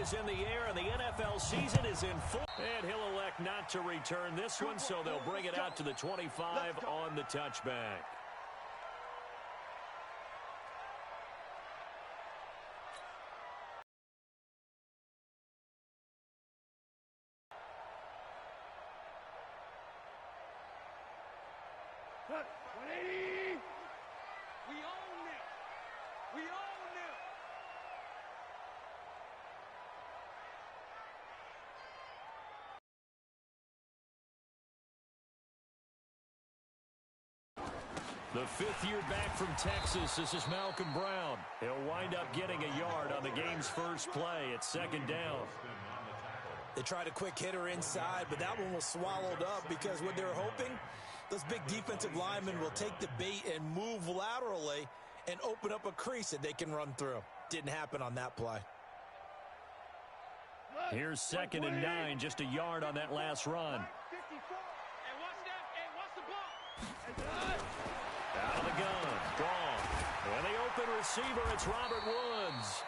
is in the air, and the NFL season is in full. And he'll elect not to return this one, so they'll bring it out to the 25 on the touchback. The fifth year back from Texas, this is Malcolm Brown. He'll wind up getting a yard on the game's first play at second down. They tried a quick hitter inside, but that one was swallowed up because what they're hoping, those big defensive linemen will take the bait and move laterally and open up a crease that they can run through. Didn't happen on that play. Here's 2nd and 9, just a yard on that last run. Out of the gun, gone. And the open receiver, it's Robert Woods.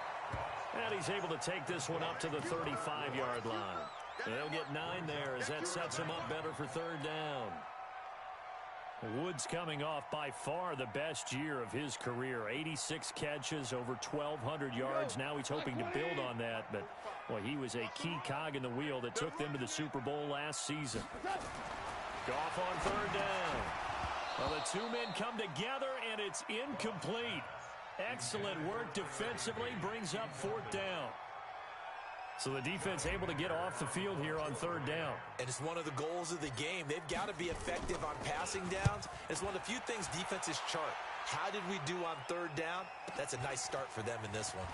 And he's able to take this one up to the 35-yard line. They'll get 9 there as that sets him up better for third down. Woods coming off by far the best year of his career. 86 catches, over 1,200 yards. Now he's hoping to build on that, but well, he was a key cog in the wheel that took them to the Super Bowl last season. Goff on third down. Well, the two men come together, and it's incomplete. Excellent work defensively, brings up fourth down. So the defense able to get off the field here on third down. And it's one of the goals of the game. They've got to be effective on passing downs. It's one of the few things defenses chart. How did we do on third down? That's a nice start for them in this one.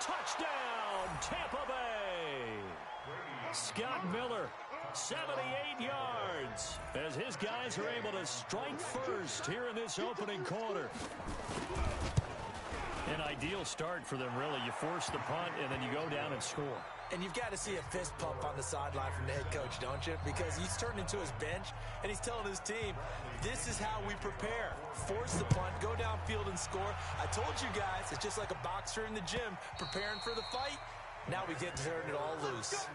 Touchdown, Tampa Bay. Scott Miller, 78 yards, as his guys are able to strike first here in this opening quarter. An ideal start for them, really. You force the punt, and then you go down and score. And you've got to see a fist pump on the sideline from the head coach, don't you? Because he's turned into his bench, and he's telling his team, this is how we prepare. Force the punt, go downfield and score. I told you guys, it's just like a boxer in the gym preparing for the fight. Now we get to turn it all loose.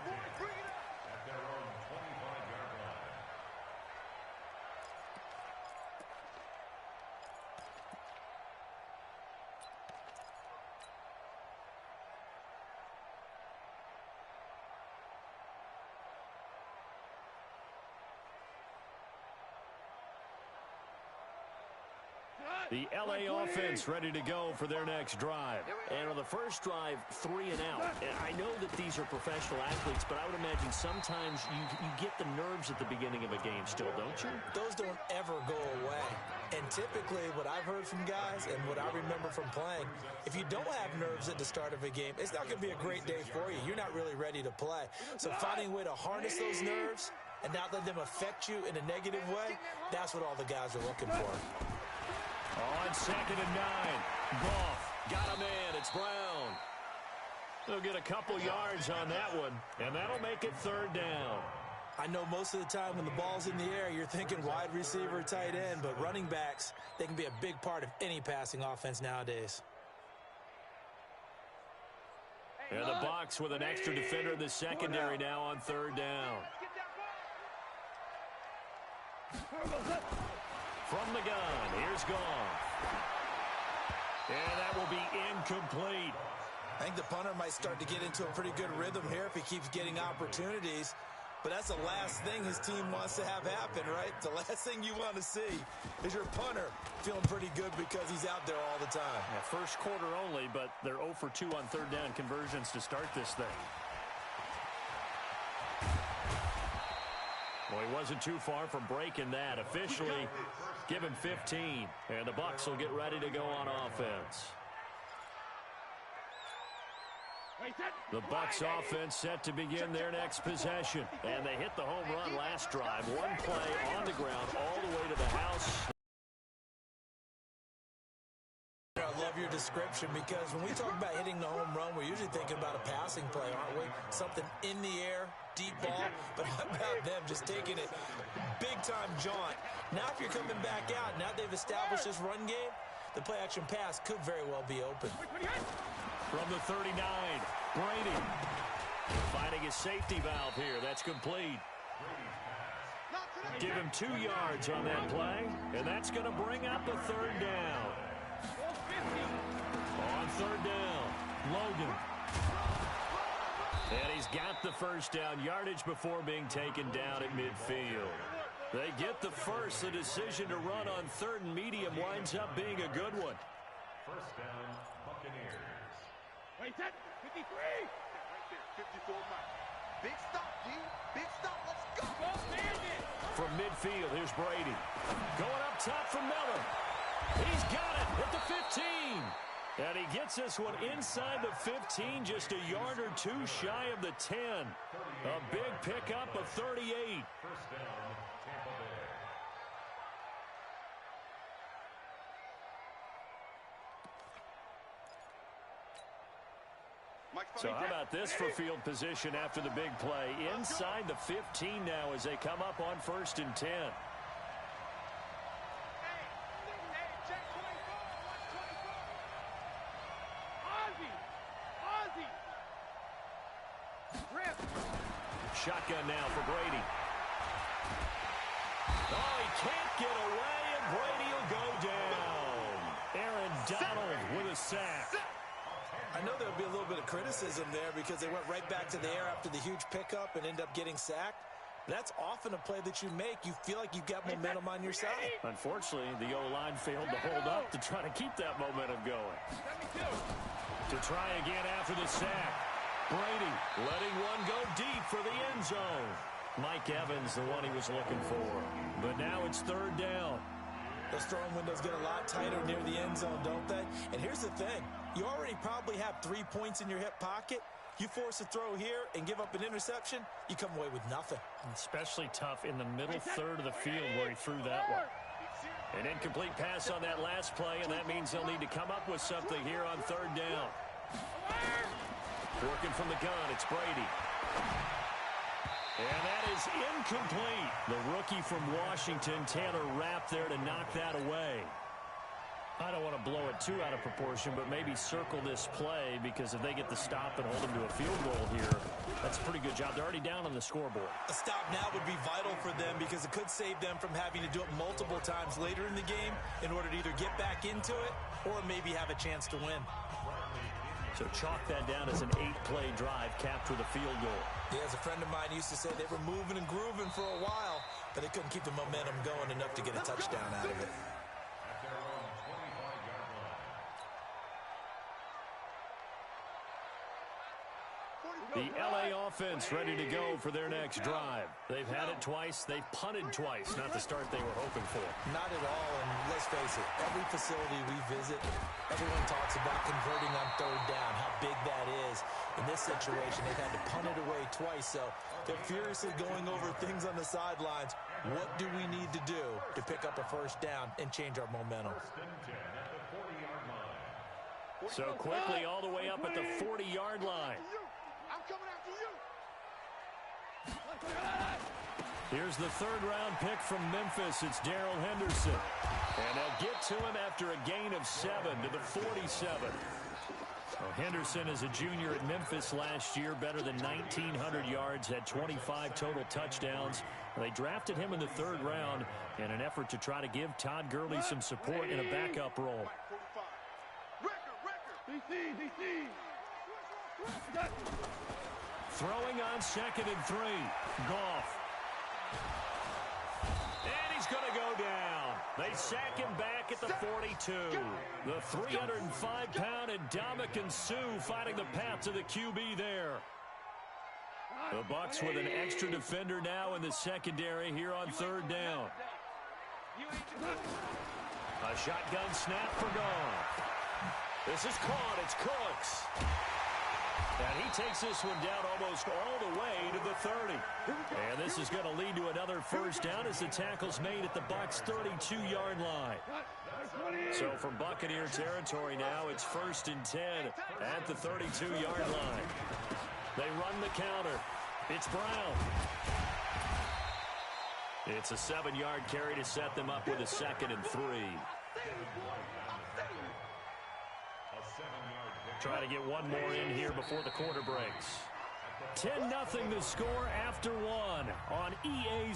The LA offense ready to go for their next drive. And on the first drive, 3 and out. And I know that these are professional athletes, but I would imagine sometimes you get the nerves at the beginning of a game still, don't you? Those don't ever go away. And typically what I've heard from guys and what I remember from playing, if you don't have nerves at the start of a game, it's not going to be a great day for you. You're not really ready to play. So finding a way to harness those nerves and not let them affect you in a negative way, that's what all the guys are looking for. On 2nd and 9, Goff got a man. It's Brown. They'll get a couple yards on that one, and that'll make it third down. I know most of the time when the ball's in the air, you're thinking wide receiver, tight end, but running backs, they can be a big part of any passing offense nowadays. And the box with an extra defender in the secondary now on third down. From the gun, here's Goff. And that will be incomplete. I think the punter might start to get into a pretty good rhythm here if he keeps getting opportunities. But that's the last thing his team wants to have happen, right? The last thing you want to see is your punter feeling pretty good because he's out there all the time. Yeah, first quarter only, but they're 0 for 2 on third down conversions to start this thing. Well, he wasn't too far from breaking that. Officially, give him 15. And the Bucs will get ready to go on offense. The Bucs offense set to begin their next possession. And they hit the home run last drive. One play on the ground all the way to the house. I love your description, because when we talk about hitting the home run, we're usually thinking about a passing play, aren't we? Something in the air, deep ball. But how about them just taking it big-time jaunt? Now if you're coming back out, now they've established this run game, the play-action pass could very well be open. From the 39, Brady finding his safety valve here. That's complete. Give him 2 yards on that play, and that's going to bring up a third down. On third down, Logan. And he's got the first down, yardage before being taken down at midfield. They get the first. The decision to run on third and medium winds up being a good one. First down, Buccaneers. Wait, 53. Right there, 54 miles. Big stop, D. Big stop. Let's go. Go, Bandit. From midfield, here's Brady. Going up top for Miller. He's got it at the 15. And he gets this one inside the 15, just a yard or two shy of the 10. A big pickup of 38. First down, Tampa Bay. So how about this for field position after the big play? Inside the 15 now as they come up on 1st and 10. Shotgun now for Brady. Oh, he can't get away, and Brady will go down. Aaron Donald with a sack. I know there'll be a little bit of criticism there because they went right back to the air after the huge pickup and end up getting sacked. That's often a play that you make. You feel like you've got momentum on your side. Unfortunately, the O-line failed to hold up to try to keep that momentum going. To try again after the sack. Brady letting one go deep for the end zone. Mike Evans, the one he was looking for. But now it's third down. Those throwing windows get a lot tighter near the end zone, don't they? And here's the thing. You already probably have 3 points in your hip pocket. You force a throw here and give up an interception, you come away with nothing. Especially tough in the middle third of the field where he threw that one. An incomplete pass on that last play, and that means they'll need to come up with something here on third down. Working from the gun, it's Brady. And that is incomplete. The rookie from Washington, Taylor Rapp, there to knock that away. I don't want to blow it too out of proportion, but maybe circle this play, because if they get the stop and hold them to a field goal here, that's a pretty good job. They're already down on the scoreboard. A stop now would be vital for them because it could save them from having to do it multiple times later in the game in order to either get back into it or maybe have a chance to win. So chalk that down as an 8-play drive capped with a field goal. Yeah, as a friend of mine used to say, they were moving and grooving for a while, but they couldn't keep the momentum going enough to get a touchdown out of it. At their own 25-yard line. The L.A. offense ready to go for their next drive. They've had it twice. They've punted twice. Not the start they were hoping for. Not at all, and let's face it, every facility we visit, everyone talks about converting on third down, how big that is. In this situation, they've had to punt it away twice, so they're furiously going over things on the sidelines. What do we need to do to pick up a first down and change our momentum? First and 10 at the 40-yard line. So quickly all the way up at the 40-yard line. I'm coming after you. Here's the third-round pick from Memphis. It's Darrell Henderson. And they'll get to him after a gain of 7 to the 47. Well, Henderson is a junior at Memphis last year, better than 1,900 yards, had 25 total touchdowns. They drafted him in the third round in an effort to try to give Todd Gurley some support in a backup role. Throwing on 2nd and 3. Goff. And he's going to go down. They sack him back at the 42. The 305-pound Ndamukong Suh fighting the path to the QB there. The Bucs with an extra defender now in the secondary here on third down. A shotgun snap for Goff. This is caught. It's Cooks. And he takes this one down almost all the way to the 30. And this is going to lead to another first down as the tackle's made at the Bucs' 32-yard line. So from Buccaneer territory now, it's 1st and 10 at the 32-yard line. They run the counter. It's Brown. It's a 7-yard carry to set them up with a 2nd and 3. Try to get one more in here before the quarter breaks. 10-0 the score after one on EA's.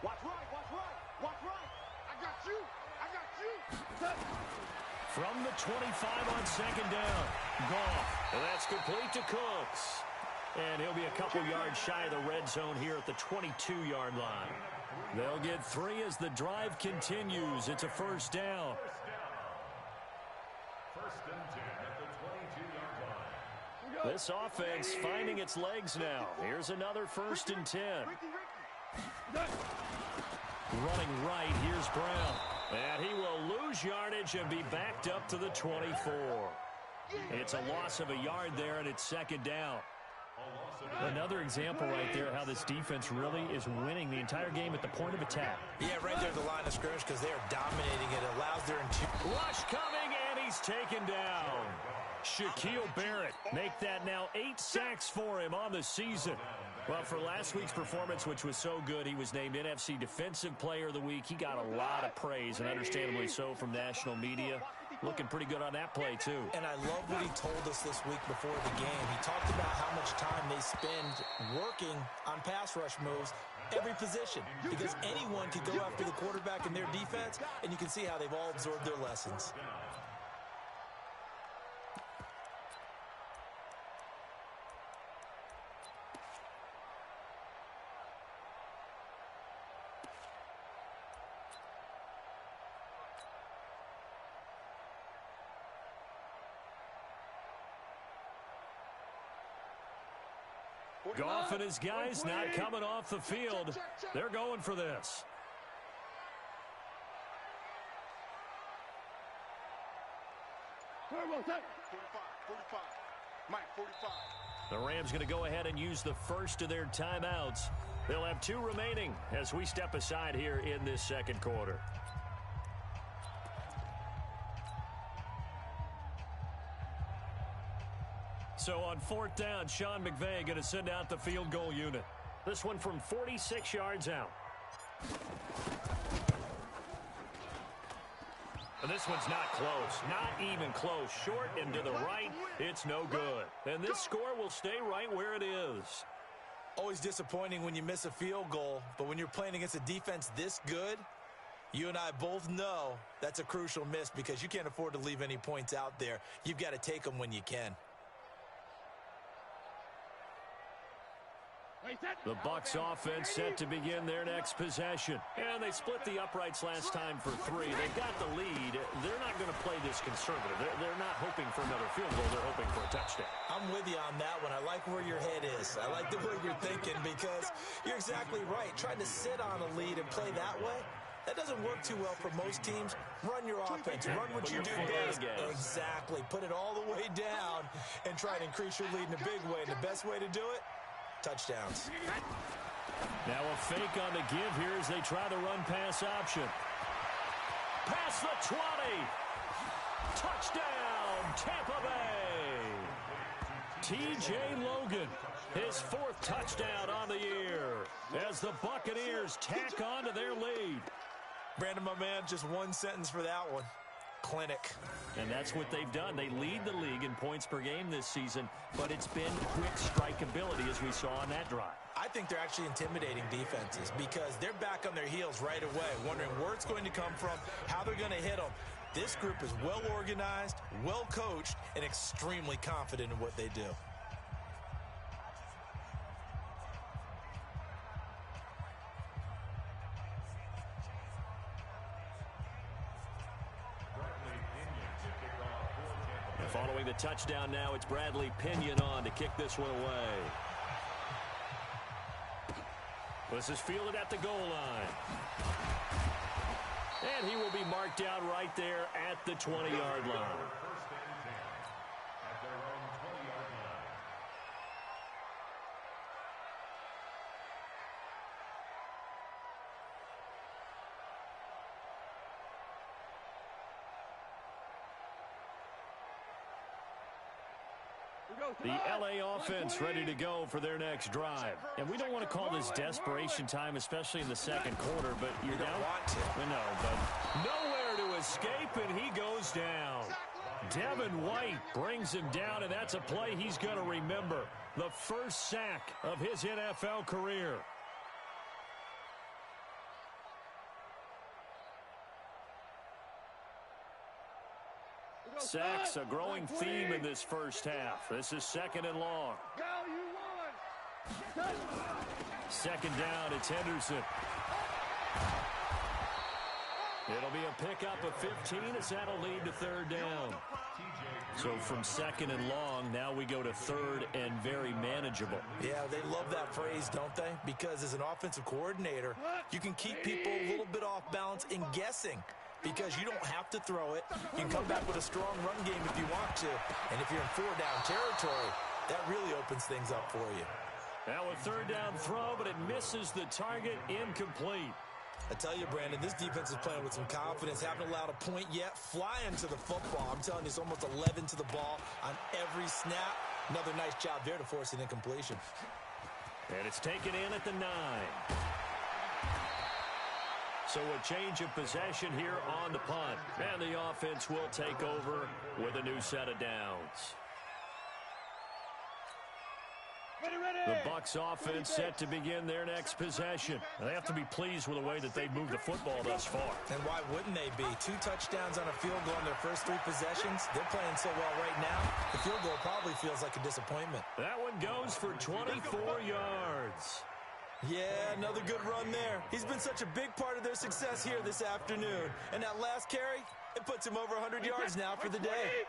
Watch right, watch right, watch right. I got you, I got you. From the 25 on 2nd down. Goff. And that's complete to Cooks. And he'll be a couple yards shy of the red zone here at the 22-yard line. They'll get 3 as the drive continues. It's a first down. 1st and 10 at the 22-yard line. This offense finding its legs now. Here's another 1st and 10. Running right, here's Brown. And he will lose yardage and be backed up to the 24. It's a loss of a yard there, and it's 2nd down. Another example right there how this defense really is winning the entire game at the point of attack. Yeah, right there at the line of scrimmage because they are dominating it. It allows their rush coming, and he's taken down. Shaquille Barrett make that now 8 sacks for him on the season. Well, for last week's performance, which was so good, he was named NFC Defensive Player of the Week. He got a lot of praise, and understandably so, from national media. Looking pretty good on that play, too. And I love what he told us this week before the game. He talked about how much time they spend working on pass rush moves, every position, because anyone could go after the quarterback in their defense, and you can see how they've all absorbed their lessons. Goff and his guys not coming off the field. They're going for this. The Rams going to go ahead and use the first of their timeouts. They'll have 2 remaining as we step aside here in this second quarter. So on 4th down, Sean McVay going to send out the field goal unit. This one from 46 yards out. And this one's not close. Not even close. Short and to the right. It's no good. And this score will stay right where it is. Always disappointing when you miss a field goal, but when you're playing against a defense this good, you and I both know that's a crucial miss because you can't afford to leave any points out there. You've got to take them when you can. The Bucs offense set to begin their next possession. And they split the uprights last time for 3. They've got the lead. They're not going to play this conservative. They're not hoping for another field goal. They're hoping for a touchdown. I'm with you on that one. I like where your head is. I like the way you're thinking because you're exactly right. Trying to sit on a lead and play that way, that doesn't work too well for most teams. Run your offense. Run what you do best. Exactly. Put it all the way down and try to increase your lead in a big way. And the best way to do it, touchdowns. Now a fake on the give here as they try the run-pass option. Past the 20. Touchdown, Tampa Bay. T.J. Logan, his 4th touchdown on the year as the Buccaneers tack on to their lead. Brandon, my man, just one sentence for that one. Clinic. And that's what they've done. They lead the league in points per game this season, but it's been quick strike ability as we saw on that drive. I think they're actually intimidating defenses because they're back on their heels right away, wondering where it's going to come from, how they're going to hit them. This group is well organized, well coached, and extremely confident in what they do. Following the touchdown now, it's Bradley Pinion on to kick this one away. This is fielded at the goal line. And he will be marked out right there at the 20-yard line. The LA offense ready to go for their next drive. And we don't want to call this desperation time, especially in the second quarter, but you're down. No, but nowhere to escape, and he goes down. Devin White brings him down, and that's a play he's going to remember. The first sack of his NFL career. Sacks, a growing theme in this first half. This is second and long. Second down, it's Henderson. It'll be a pickup of 15 as that'll lead to third down. So from second and long, now we go to third and very manageable. Yeah, they love that phrase, don't they? Because as an offensive coordinator, you can keep people a little bit off balance in guessing. Because you don't have to throw it. You can come back with a strong run game if you want to. And if you're in four-down territory, that really opens things up for you. Now a third down throw, but it misses the target, incomplete. I tell you, Brandon, this defense is playing with some confidence. Haven't allowed a point yet. Flying to the football. I'm telling you, it's almost 11 to the ball on every snap. Another nice job there to force an incompletion. And it's taken in at the 9. So a change of possession here on the punt. And the offense will take over with a new set of downs. The Bucs offense set to begin their next possession. They have to be pleased with the way that they've moved the football thus far. And why wouldn't they be? 2 touchdowns on a field goal in their first 3 possessions. They're playing so well right now, the field goal probably feels like a disappointment. That one goes for 24 yards. Yeah, another good run there. He's been such a big part of their success here this afternoon. And that last carry, it puts him over 100 yards now for the day.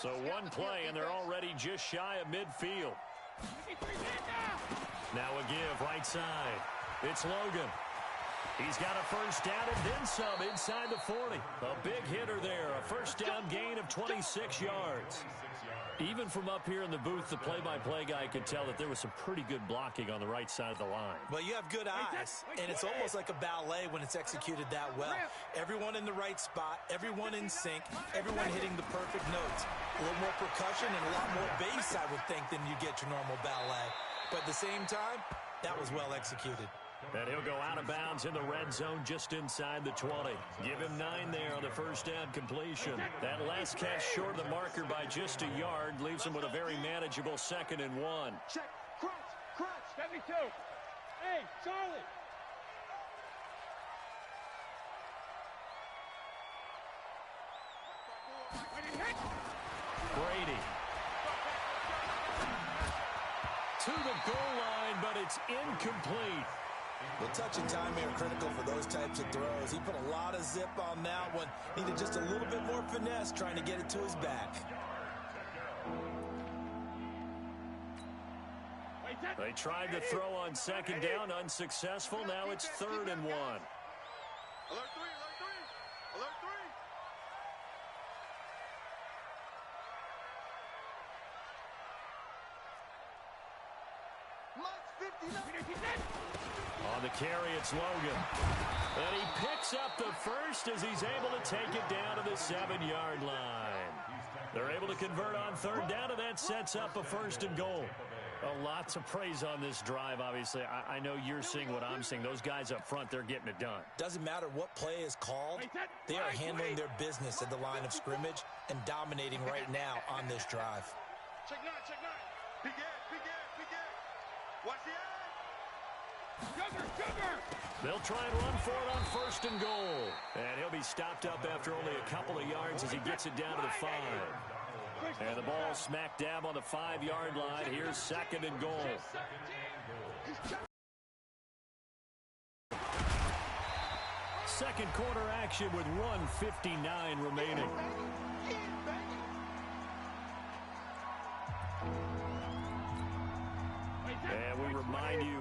So one play, and they're already just shy of midfield. Now a give right side. It's Logan. He's got a first down and then some inside the 40. A big hitter there. A first down gain of 26 yards. Even from up here in the booth, the play-by-play guy could tell that there was some pretty good blocking on the right side of the line. Well, you have good eyes, and it's almost like a ballet when it's executed that well. Everyone in the right spot, everyone in sync, everyone hitting the perfect notes. A little more percussion and a lot more bass, I would think, than you get your normal ballet. But at the same time, that was well executed. And he'll go out of bounds in the red zone just inside the 20. Give him 9 there on the first down completion. That last catch short of the marker by just a yard leaves him with a very manageable 2nd and 1. Check, crunch, 72. Hey, Charlie. Brady. To the goal line, but it's incomplete. Well, touch and time are critical for those types of throws. He put a lot of zip on that one. Needed just a little bit more finesse trying to get it to his back. They tried to throw on second down, unsuccessful. Now it's 3rd and 1. Alert 3, alert 3. Alert 3. On the carry, it's Logan. And he picks up the first as he's able to take it down to the 7-yard line. They're able to convert on 3rd down, and that sets up a 1st and goal. A lot to praise on this drive, obviously. I know you're seeing what I'm seeing. Those guys up front, they're getting it done. Doesn't matter what play is called. They are handling their business at the line of scrimmage and dominating right now on this drive. Check 9. Big end. Watch the end. Sugar. They'll try and run for it on 1st and goal. And he'll be stopped up after only a couple of yards as he gets it down to the 5. And the ball smack dab on the 5-yard line. Here's 2nd and goal. Second quarter action with 1:59 remaining.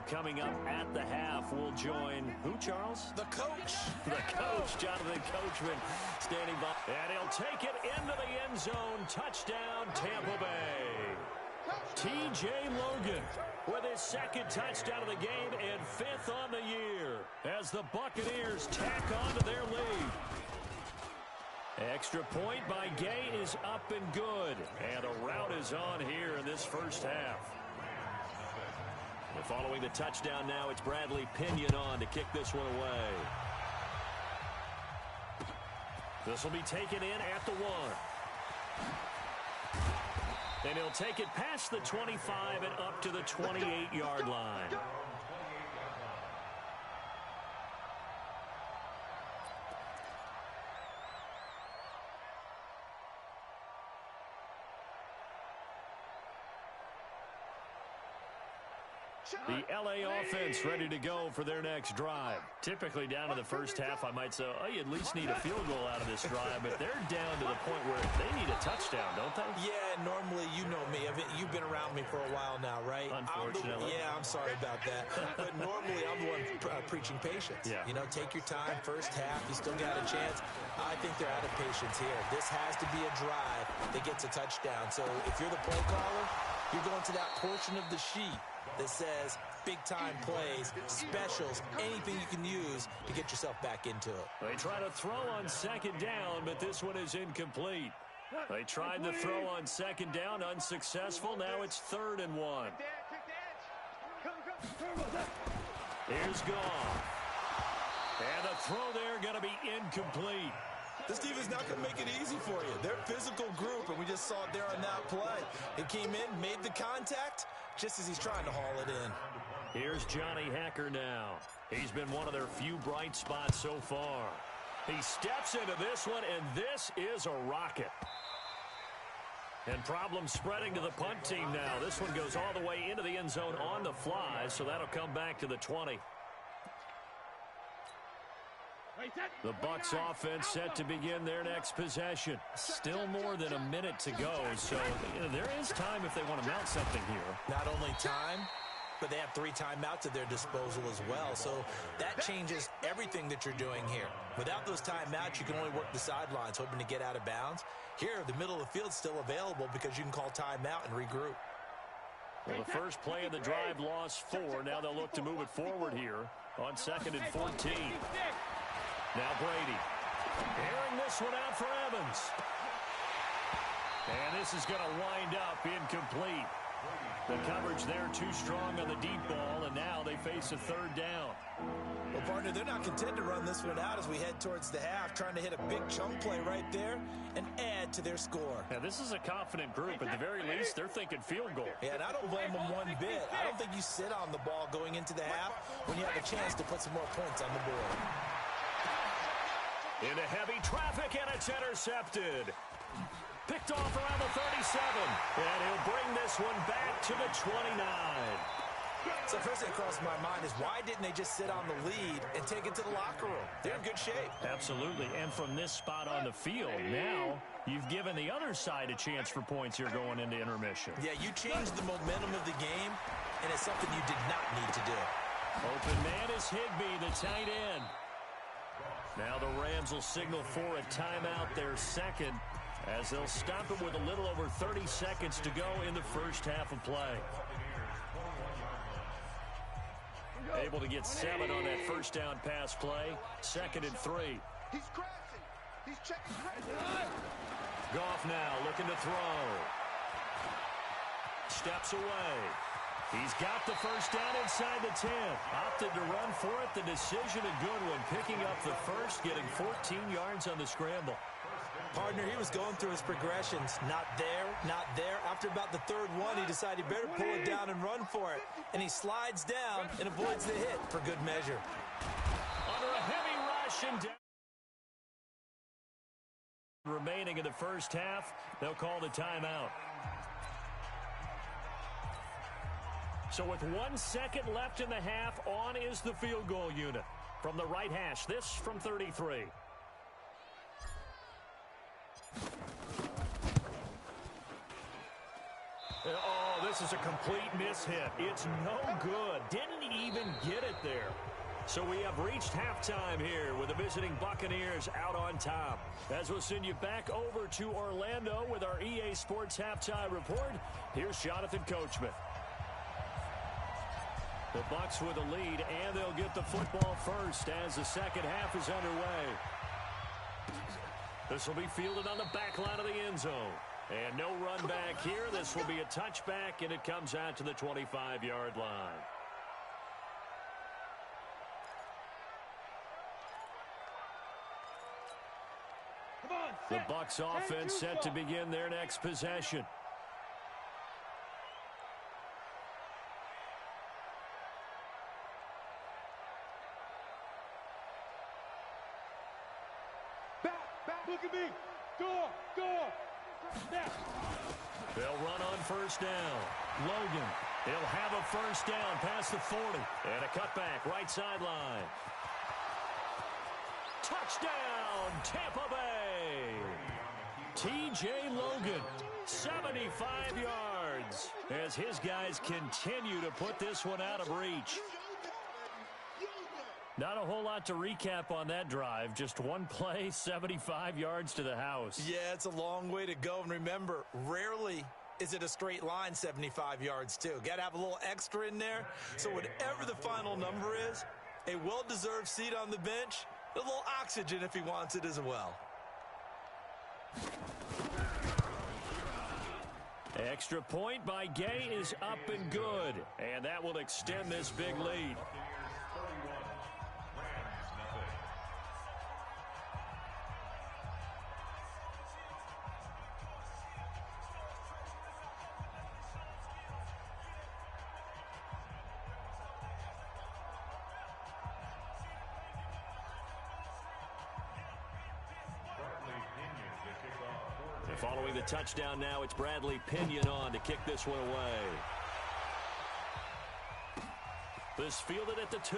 coming up at the half, we'll join who, Charles? The coach. The coach, Jonathan Coachman, standing by. And he'll take it into the end zone. Touchdown, Tampa Bay. T.J. Logan with his second touchdown of the game and 5th on the year as the Buccaneers tack on to their lead. Extra point by Gay is up and good. And a rout is on here in this first half. And following the touchdown now, it's Bradley Pinion on to kick this one away. This will be taken in at the 1. And he'll take it past the 25 and up to the 28-yard line. The L.A. offense ready to go for their next drive. Typically down to the first half, I might say, oh, you at least need a field goal out of this drive, but they're down to the point where they need a touchdown, don't they? Yeah, normally, you know me. You've been around me for a while now, right? Unfortunately. I'm sorry about that. But normally, I'm the one preaching patience. Yeah. You know, take your time, first half, you still got a chance. I think they're out of patience here. This has to be a drive that gets a touchdown. So if you're the play caller, you're going to that portion of the sheet that says big-time plays, specials, anything you can use to get yourself back into it. They try to throw on second down, but this one is incomplete. They tried to throw on second down, unsuccessful. Now it's 3rd and 1. Here's Goff. And the throw there going to be incomplete. This team is not going to make it easy for you. They're a physical group, and we just saw it there on that play. It came in, made the contact, just as he's trying to haul it in. Here's Johnny Hacker now. He's been one of their few bright spots so far. He steps into this one, and this is a rocket. And problems spreading to the punt team now. This one goes all the way into the end zone on the fly, so that'll come back to the 20. The Bucs offense set to begin their next possession. Still more than a minute to go, so there is time if they want to mount something here. Not only time, but they have 3 timeouts at their disposal as well, so that changes everything that you're doing here. Without those timeouts, you can only work the sidelines, hoping to get out of bounds. Here, the middle of the field's still available because you can call timeout and regroup. Well, the first play of the drive lost 4. Now they'll look to move it forward here on 2nd and 14. Now Brady, airing this one out for Evans. And this is going to wind up incomplete. The coverage there too strong on the deep ball, and now they face a 3rd down. Well, partner, they're not content to run this one out as we head towards the half, trying to hit a big chunk play right there and add to their score. Now, this is a confident group. At the very least, they're thinking field goal. Yeah, and I don't blame them one bit. I don't think you sit on the ball going into the half when you have a chance to put some more points on the board. Into heavy traffic, and it's intercepted. Picked off around the 37, and he'll bring this one back to the 29. So first thing that crossed my mind is why didn't they just sit on the lead and take it to the locker room? They're in good shape. Absolutely, and from this spot on the field, now you've given the other side a chance for points here going into intermission. Yeah, you changed the momentum of the game, and it's something you did not need to do. Open man is Higbee, the tight end. Now the Rams will signal for a timeout, their second, as they'll stop it with a little over 30 seconds to go in the first half of play. Able to get 7 on that first down pass play. 2nd and 3. He's crashing. He's checking. Goff now looking to throw. Steps away. He's got the first down inside the 10. Opted to run for it. The decision a good one. Picking up the first, getting 14 yards on the scramble. Partner, he was going through his progressions. Not there, not there. After about the 3rd one, he decided he better pull it down and run for it. And he slides down and avoids the hit for good measure. Under a heavy rush and down. Remaining in the first half, they'll call the timeout. So with 1 second left in the half, on is the field goal unit. From the right hash, this from 33. Oh, this is a complete mishit. It's no good. Didn't even get it there. So we have reached halftime here with the visiting Buccaneers out on top. As we'll send you back over to Orlando with our EA Sports Halftime Report, here's Jonathan Coachman. The Bucs with a lead, and they'll get the football first as the second half is underway. This will be fielded on the back line of the end zone. And no run back here. This will be a touchback, and it comes out to the 25-yard line. The Bucs offense set to begin their next possession. Back, look at me. Door. Snap. They'll run on first down. Logan, he'll have a first down past the 40. And a cutback, right sideline. Touchdown, Tampa Bay. T.J. Logan, 75 yards, as his guys continue to put this one out of reach. Not a whole lot to recap on that drive. Just one play, 75 yards to the house. Yeah, it's a long way to go. And remember, rarely is it a straight line 75 yards, too. Got to have a little extra in there. So whatever the final number is, a well-deserved seat on the bench, a little oxygen if he wants it as well. Extra point by Gay is up and good. And that will extend this big lead. Following the touchdown now, it's Bradley Pinion on to kick this one away. This fielded at the 2.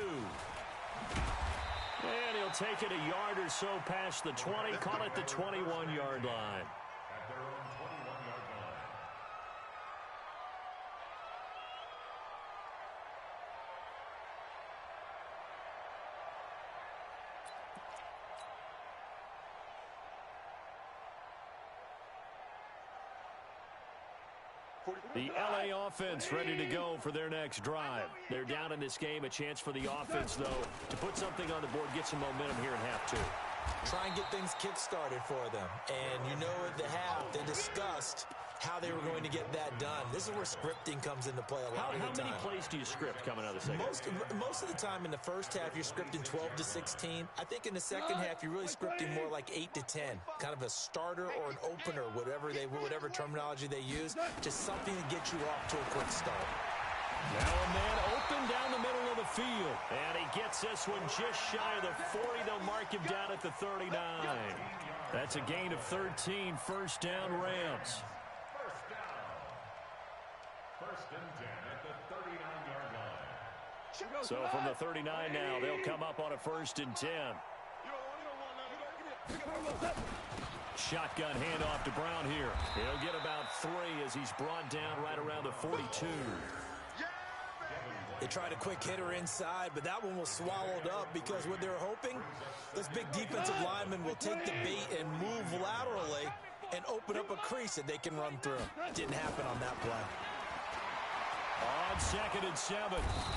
And he'll take it a yard or so past the 20, call it the 21-yard line. At their own 21-yard line. The LA offense ready to go for their next drive. They're down in this game. A chance for the offense, though, to put something on the board, get some momentum here in half 2. Try and get things kick-started for them. And you know at the half, they discussed how they were going to get that done. This is where scripting comes into play a lot of the time. How many plays do you script coming out of the second? Most of the time in the first half, you're scripting 12 to 16. I think in the second half, you're really scripting more like 8 to 10. Kind of a starter or an opener, whatever terminology they use. Just something to get you off to a quick start. Now a man open down the middle of the field. And he gets this one just shy of the 40. They'll mark him down at the 39. That's a gain of 13. First down, Rams. First and 10 at the 39-yard line. So from the 39 now, they'll come up on a first and 10. Shotgun handoff to Brown here. He'll get about 3 as he's brought down right around the 42. They tried a quick hitter inside, but that one was swallowed up because what they're hoping, this big defensive lineman will take the bait and move laterally and open up a crease that they can run through. Didn't happen on that play. On 2nd and 7,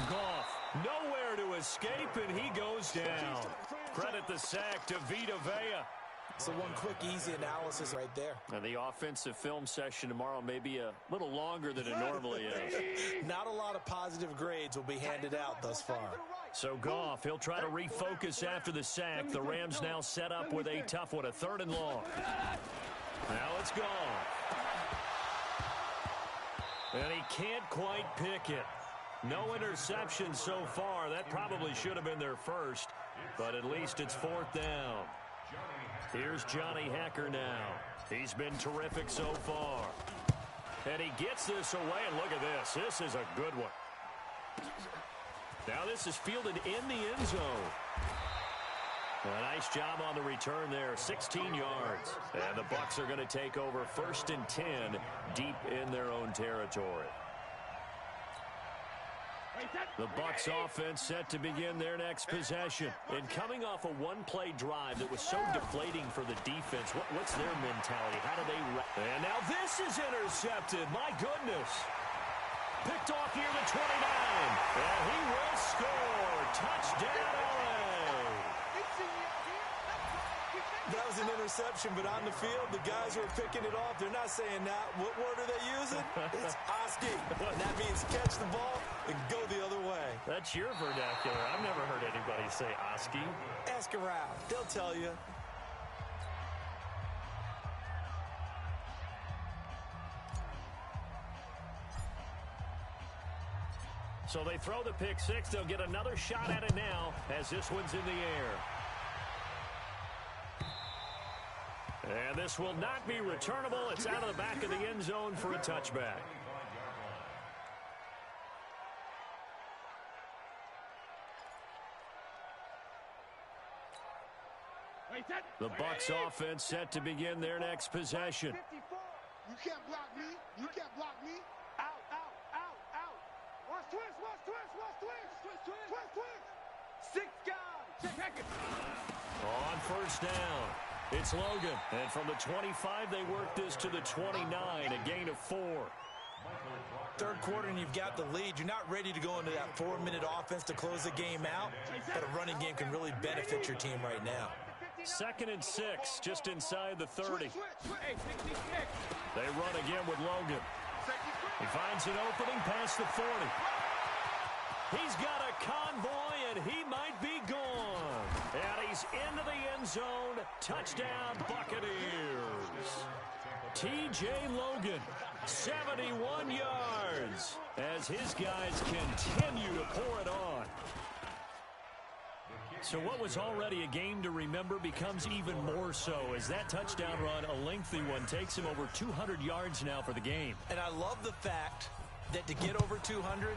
Goff nowhere to escape, and he goes down. Credit the sack to Vita Vea. So one quick, easy analysis right there. And the offensive film session tomorrow may be a little longer than it normally is. Not a lot of positive grades will be handed out thus far. So Goff, he'll try to refocus after the sack. The Rams now set up with a tough one, a 3rd and long. Now it's Goff. And he can't quite pick it. No interception so far. That probably should have been their first, but at least it's 4th down. Here's Johnny Hacker now. He's been terrific so far. And he gets this away, and look at this. This is a good one. Now this is fielded in the end zone. A nice job on the return there, 16 yards. And the Bucs are going to take over 1st and 10 deep in their own territory. The Bucs offense set to begin their next possession. And coming off a one-play drive that was so deflating for the defense, what's their mentality? How do they... And now this is intercepted. My goodness. Picked off near the 29. And he will score. Touchdown, LA. That was an interception, but on the field, the guys who are picking it off, they're not saying that. What word are they using? It's Oski. And that means catch the ball and go the other way. That's your vernacular. I've never heard anybody say Oski. Ask around. They'll tell you. So they throw the pick six. They'll get another shot at it now as this one's in the air. And this will not be returnable. It's out of the back of the end zone for a touchback. The Bucs offense set to begin their next possession. You can't block me. You can't block me. Out, out, out, out. Watch twist, watch twist, watch twist. Twist, twist, twist, twist. 6 guys. Check it. On 1st down, it's Logan. And from the 25, they work this to the 29, a gain of 4. Third quarter and you've got the lead. You're not ready to go into that 4-minute offense to close the game out, but a running game can really benefit your team right now. 2nd and 6, just inside the 30. They run again with Logan. He finds an opening past the 40. He's got a convoy, and he might be gone. And he's into the end zone. Touchdown, Buccaneers. T.J. Logan, 71 yards, as his guys continue to pour it on. So what was already a game to remember becomes even more so as that touchdown run, a lengthy one, takes him over 200 yards now for the game. And I love the fact that to get over 200,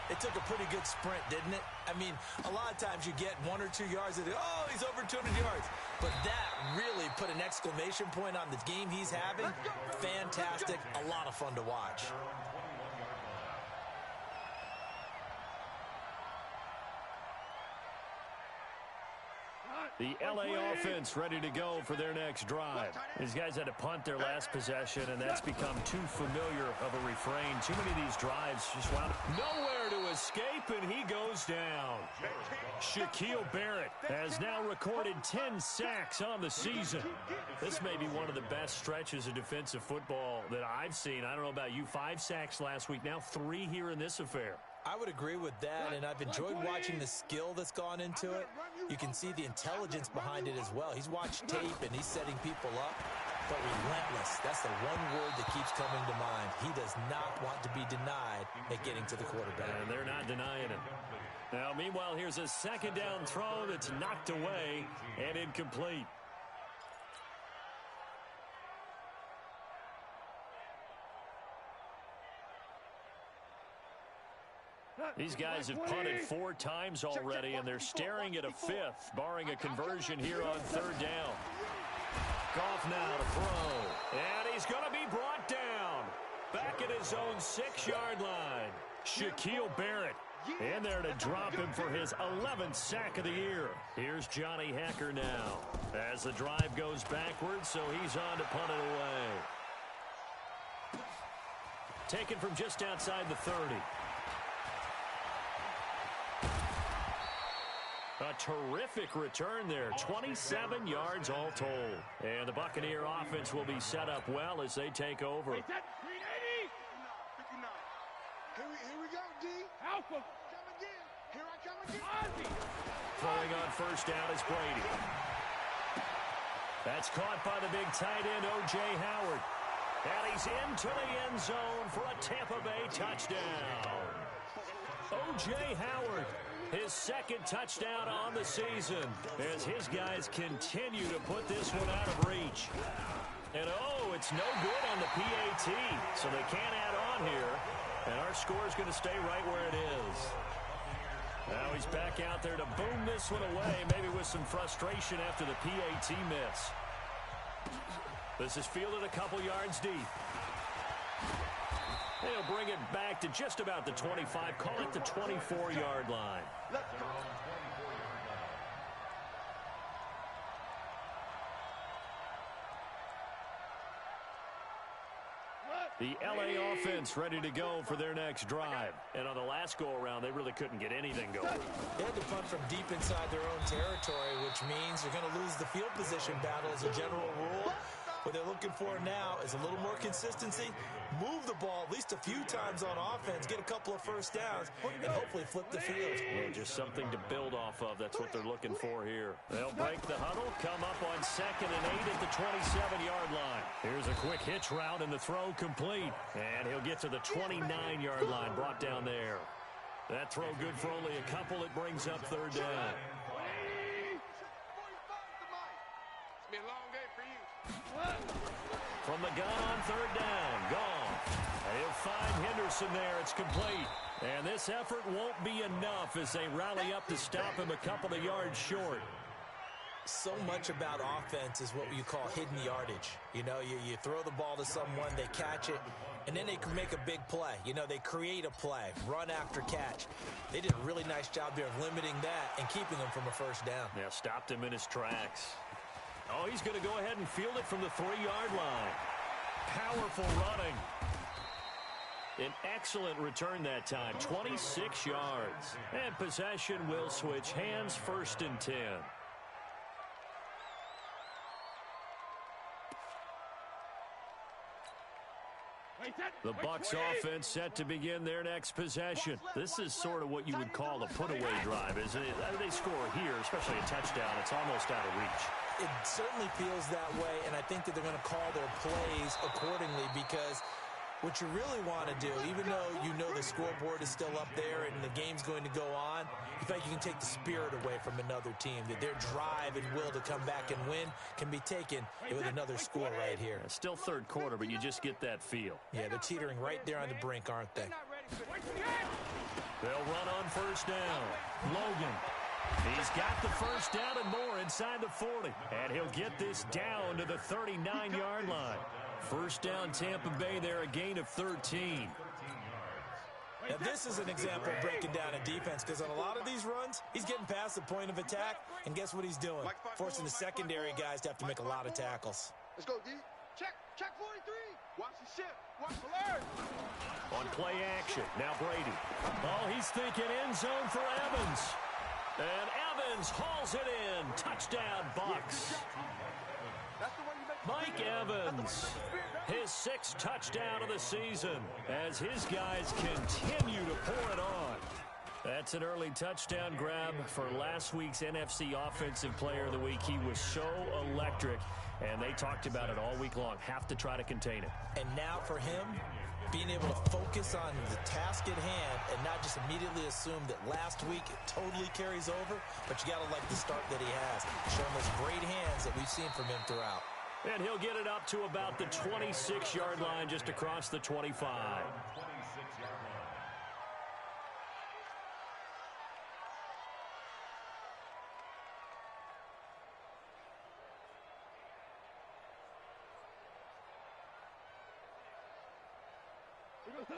it took a pretty good sprint, didn't it? I mean, a lot of times you get 1 or 2 yards and oh, he's over 200 yards. But that really put an exclamation point on the game he's having. Fantastic, a lot of fun to watch. The L.A. offense ready to go for their next drive. These guys had to punt their last possession, and that's become too familiar of a refrain. Too many of these drives just wound up nowhere to escape, and he goes down. Shaquille Barrett has now recorded 10 sacks on the season. This may be one of the best stretches of defensive football that I've seen. I don't know about you. 5 sacks last week, now 3 here in this affair. I would agree with that, and I've enjoyed watching the skill that's gone into it. You can see the intelligence behind it as well. He's watched tape, and he's setting people up, but relentless. That's the one word that keeps coming to mind. He does not want to be denied at getting to the quarterback. And they're not denying it. Now, meanwhile, here's a 2nd down throw that's knocked away and incomplete. These guys have punted 4 times already, and they're staring at a 5th, barring a conversion here on 3rd down. Goff now to throw, and he's going to be brought down. Back at his own 6-yard line. Shaquille Barrett in there to drop him for his 11th sack of the year. Here's Johnny Hecker now as the drive goes backwards, so he's on to punt it away. Taken from just outside the 30. A terrific return there, 27 yards all told. And the Buccaneer offense will be set up well as they take over. 59. Here we go, D. Alpha. Come again. Here I come again. Throwing on 1st down is Brady. That's caught by the big tight end, O.J. Howard. And he's into the end zone for a Tampa Bay touchdown. O.J. Howard, his 2nd touchdown on the season as his guys continue to put this one out of reach. And oh, it's no good on the PAT, so they can't add on here. And our score is going to stay right where it is. Now he's back out there to boom this one away, maybe with some frustration after the PAT miss. This is fielded a couple yards deep. He'll bring it back to just about the 25, call it the 24-yard line. The LA offense ready to go for their next drive. And on the last go-around, they really couldn't get anything going. They had to punt from deep inside their own territory, which means you're going to lose the field position battle as a general rule. What they're looking for now is a little more consistency, move the ball at least a few times on offense, get a couple of first downs, and hopefully flip the field. Yeah, just something to build off of. That's what they're looking for here. They'll break the huddle, come up on 2nd and 8 at the 27-yard line. Here's a quick hitch route, and the throw complete. And he'll get to the 29-yard line, brought down there. That throw good for only a couple. It brings up 3rd down. It's been a long day for you. From the gun on 3rd down, gone. And he'll find Henderson there. It's complete. And this effort won't be enough as they rally up to stop him a couple of yards short. So much about offense is what you call hidden yardage. You know, you throw the ball to someone, they catch it, and then they can make a big play. You know, they create a play, run after catch. They did a really nice job there of limiting that and keeping him from a first down. Yeah, stopped him in his tracks. Oh, he's going to go ahead and field it from the 3-yard line. Powerful running. An excellent return that time, 26 yards. And possession will switch hands, 1st and 10. The Bucs offense set to begin their next possession. This is sort of what you would call a put-away drive, isn't it? They score here, especially a touchdown. It's almost out of reach. It certainly feels that way, and I think that they're going to call their plays accordingly because what you really want to do, even though you know the scoreboard is still up there and the game's going to go on, you feel like you can take the spirit away from another team, that their drive and will to come back and win can be taken with another score right here. It's still 3rd quarter, but you just get that feel. Yeah, they're teetering right there on the brink, aren't they? They'll run on 1st down. Logan. He's got the 1st down and more inside the 40. And he'll get this down to the 39-yard line. 1st down, Tampa Bay there, a gain of 13. Now, this is an example of breaking down a defense because on a lot of these runs, he's getting past the point of attack, and guess what he's doing? Forcing the secondary guys to have to make a lot of tackles. Let's go, D. Check 43. Watch the ship. Watch the learn. On play action, now Brady. Oh, he's thinking end zone for Evans. And Evans hauls it in. Touchdown, Bucs. Mike Evans, his 6th touchdown of the season as his guys continue to pour it on. That's an early touchdown grab for last week's NFC Offensive Player of the Week. He was so electric, and they talked about it all week long. Have to try to contain it. And now for him, being able to focus on the task at hand and not just immediately assume that last week it totally carries over, but you got to like the start that he has. Showing those great hands that we've seen from him throughout. And he'll get it up to about the 26-yard line, just across the 25.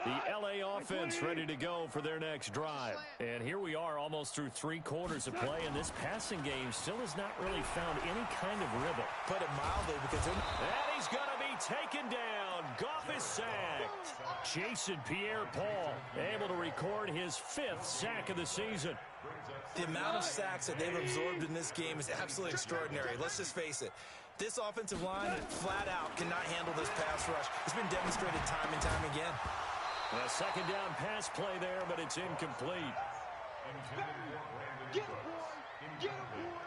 The LA offense ready to go for their next drive. And here we are almost through 3 quarters of play, and this passing game still has not really found any kind of rhythm. Put it mildly because they're... And he's going to be taken down. Goff is sacked. Jason Pierre-Paul able to record his 5th sack of the season. The amount of sacks that they've absorbed in this game is absolutely extraordinary. Let's just face it. This offensive line, flat out, cannot handle this pass rush. It's been demonstrated time and time again. A 2nd down pass play there, but it's incomplete. Get him, boy. Get him, boy.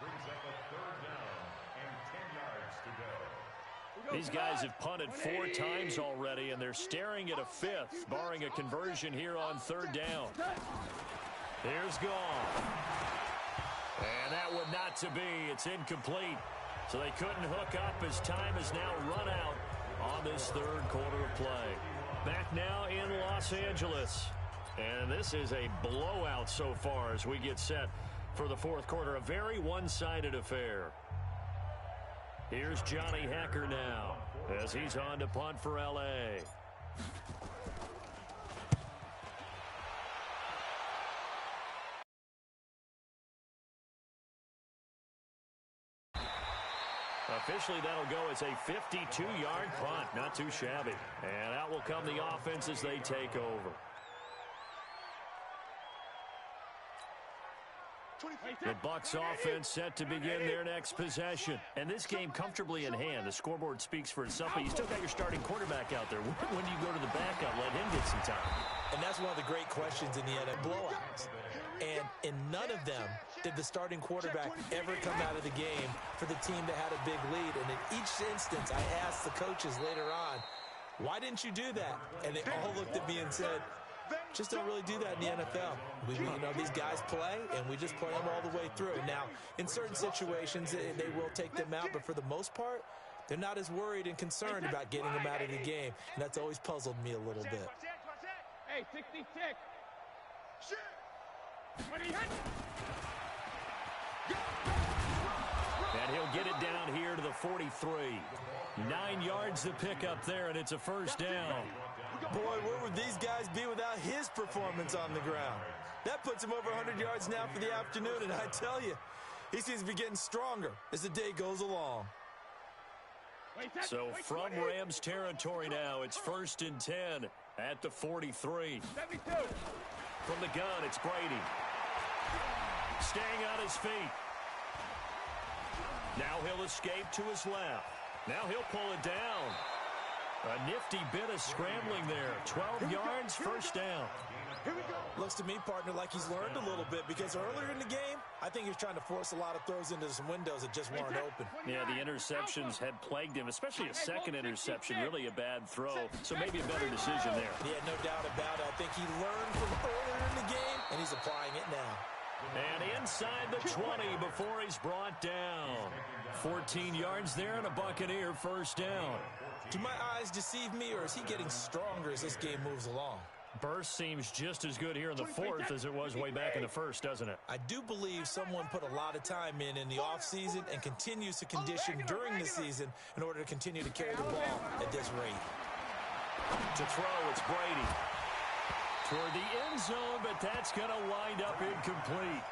Brings up a 3rd down and 10 yards to go. These guys have punted 4 times already, and they're staring at a 5th, barring a conversion here on 3rd down. Here's Goff. And that one not to be. It's incomplete. So they couldn't hook up as time has now run out on this 3rd quarter of play. Back now in Los Angeles. And this is a blowout so far as we get set for the fourth quarter. A very one-sided affair. Here's Johnny Hacker now as he's on to punt for L.A. Officially, that'll go as a 52-yard punt. Not too shabby. And out will come the offense as they take over. The Bucs offense set to begin their next possession. And this game comfortably in hand. The scoreboard speaks for itself, but you still got your starting quarterback out there. When do you go to the backup, let him get some time? And that's one of the great questions in the NFL blowouts. And in none of them did the starting quarterback ever come out of the game for the team that had a big lead. And in each instance, I asked the coaches later on, why didn't you do that? And they all looked at me and said, just don't really do that in the NFL. These guys play, and we just play them all the way through. Now, in certain situations, they will take them out, but for the most part, they're not as worried and concerned about getting them out of the game. And that's always puzzled me a little bit. Hey, 66. Shit. And he'll get it down here to the 43. 9 yards to pick up there, and it's a first down. Boy, where would these guys be without his performance on the ground? That puts him over 100 yards now for the afternoon, and I tell you, he seems to be getting stronger as the day goes along. So from Rams territory now, it's 1st and 10 at the 43. From the gun, it's Brady. Staying on his feet. Now he'll escape to his left. Now he'll pull it down. A nifty bit of scrambling there. 12 yards, first down. Looks to me, partner, like he's learned a little bit, because earlier in the game, I think he was trying to force a lot of throws into some windows that just weren't open. Yeah, the interceptions had plagued him, especially a second interception, really a bad throw. So maybe a better decision there. Yeah, no doubt about it. I think he learned from earlier in the game, and he's applying it now. And inside the 20 before he's brought down. 14 yards there and a Buccaneer first down. Do my eyes deceive me, or is he getting stronger as this game moves along? Burst seems just as good here in the fourth as it was way back in the first, doesn't it? I do believe someone put a lot of time in the offseason and continues to condition during the season in order to continue to carry the ball at this rate. To throw, it's Brady. Toward the end zone, but that's going to wind up incomplete.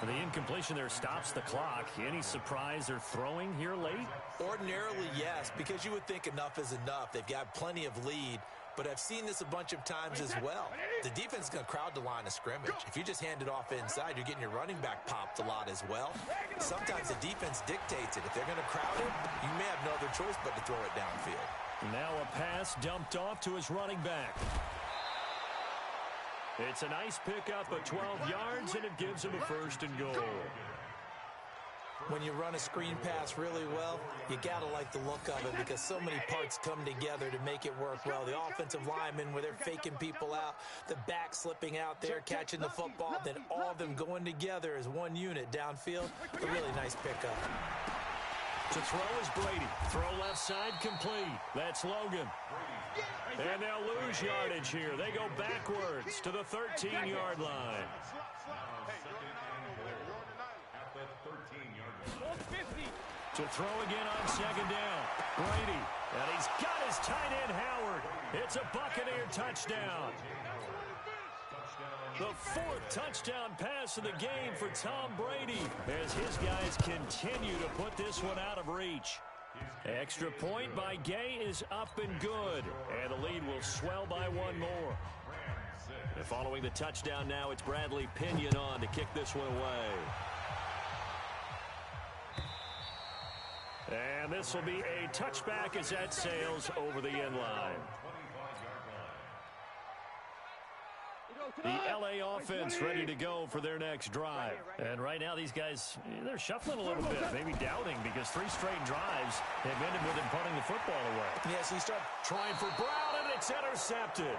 The incompletion there stops the clock. Any surprise they're throwing here late? Ordinarily, yes, because you would think enough is enough. They've got plenty of lead, but I've seen this a bunch of times as well. The defense is going to crowd the line of scrimmage. If you just hand it off inside, you're getting your running back popped a lot as well. Sometimes the defense dictates it. If they're going to crowd it, you may have no other choice but to throw it downfield. Now a pass dumped off to his running back. It's a nice pickup of 12 yards, and it gives him a first and goal. When you run a screen pass really well, you got to like the look of it, because so many parts come together to make it work well. The offensive linemen, where they're faking people out, the back slipping out there, catching the football, then all of them going together as one unit downfield. A really nice pickup. To throw is Brady. Throw left side complete. That's Logan. And they'll lose yardage here. They go backwards to the 13-yard line. To throw again on second down. Brady. And he's got his tight end, Howard. It's a Buccaneer touchdown. The fourth touchdown pass of the game for Tom Brady as his guys continue to put this one out of reach. Extra point by Gay is up and good, and the lead will swell by one more. And following the touchdown now, it's Bradley Pinion on to kick this one away. And this will be a touchback as that sails over the end line. The L.A. offense ready to go for their next drive. And right now these guys, they're shuffling a little bit, maybe doubting, because 3 straight drives have ended with them punting the football away. Yeah, so you start trying for Brown, and it's intercepted.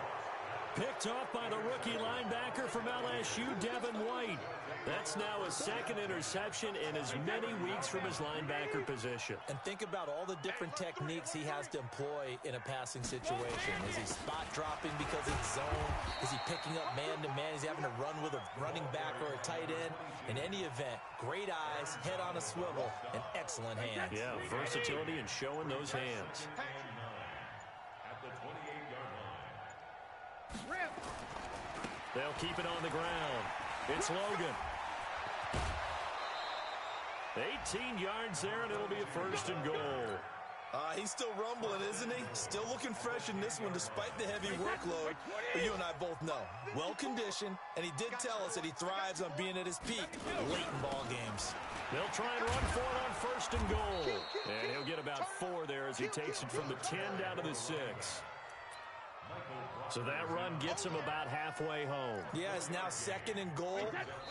Picked off by the rookie linebacker from LSU, Devin White. That's now his second interception in as many weeks from his linebacker position. And think about all the different techniques he has to employ in a passing situation. Is he spot dropping because it's zone? Is he picking up man-to-man? Is he having to run with a running back or a tight end? In any event, great eyes, head on a swivel, and excellent hands. Yeah, versatility and showing those hands. At the 28-yard line. They'll keep it on the ground. It's Logan. 18 yards there, and it'll be a first and goal. He's still rumbling, isn't he? Still looking fresh in this one despite the heavy workload. But you and I both know, well-conditioned, and he did tell us that he thrives on being at his peak late in ball games. They'll try and run for it on first and goal. And he'll get about 4 there as he takes it from the 10 down to the 6. So that run gets him about halfway home. Yeah, it's now second and goal.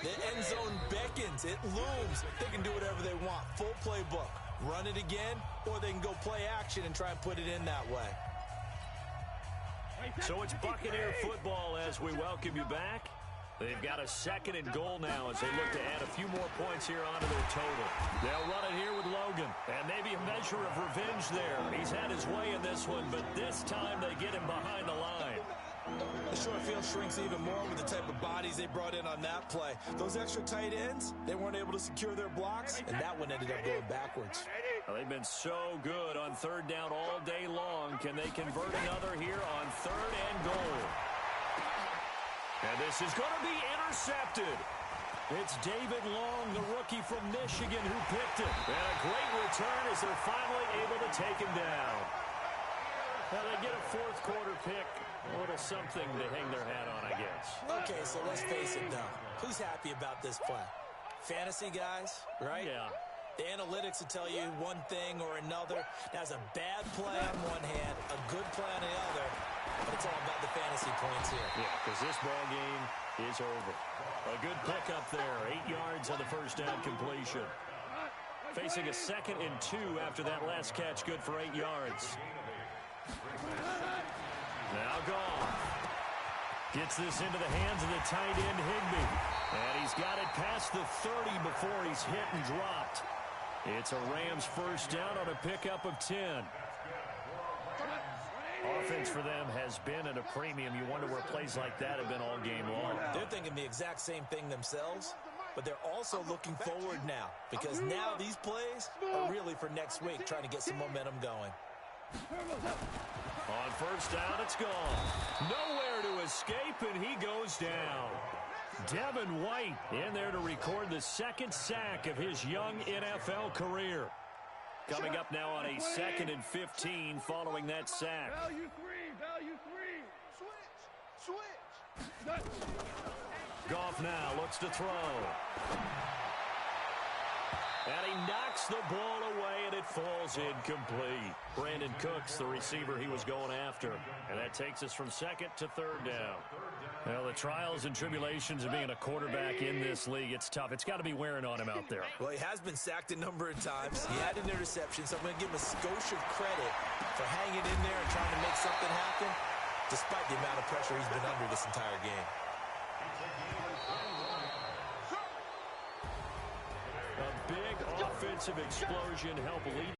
The end zone beckons. It looms. They can do whatever they want. Full playbook. Run it again, or they can go play action and try and put it in that way. So it's Buccaneer football as we welcome you back. They've got a second and goal now as they look to add a few more points here onto their total. They'll run it here with Logan. And maybe a measure of revenge there. He's had his way in this one, but this time they get him behind the line. The short field shrinks even more with the type of bodies they brought in on that play. Those extra tight ends, they weren't able to secure their blocks, and that one ended up going backwards. Well, they've been so good on third down all day long. Can they convert another here on third and goal? And this is going to be intercepted. It's David Long, the rookie from Michigan, who picked it. And a great return as they're finally able to take him down. Now they get a fourth quarter pick. A little something to hang their hat on, I guess. Okay, so let's face it, though. Who's happy about this play? Fantasy guys, right? Yeah. The analytics will tell you one thing or another. That's a bad play on one hand, a good play on the other, but it's all about the fantasy points here. Yeah, because this ball game is over. A good pickup there. 8 yards on the first down completion. Facing a 2nd and 2 after that last catch, good for 8 yards. Now gone. Gets this into the hands of the tight end, Higbee. And he's got it past the 30 before he's hit and dropped. It's a Rams first down on a pickup of 10. Offense for them has been at a premium. You wonder where plays like that have been all game long. They're thinking the exact same thing themselves, but they're also looking forward now, because now these plays are really for next week, trying to get some momentum going. On first down, it's gone. Nowhere to escape, and he goes down. Devin White in there to record the 2nd sack of his young NFL career. Coming up now on a 2nd and 15 following that sack. Value three. Switch. Goff now looks to throw. And he knocks the ball away, and it falls incomplete. Brandon Cooks, the receiver he was going after. And that takes us from 2nd to 3rd down. Well, the trials and tribulations of being a quarterback in this league, it's tough. It's got to be wearing on him out there. Well, he has been sacked a number of times. He had an interception, so I'm going to give him a skosh of credit for hanging in there and trying to make something happen, despite the amount of pressure he's been under this entire game. A big offensive explosion helped lead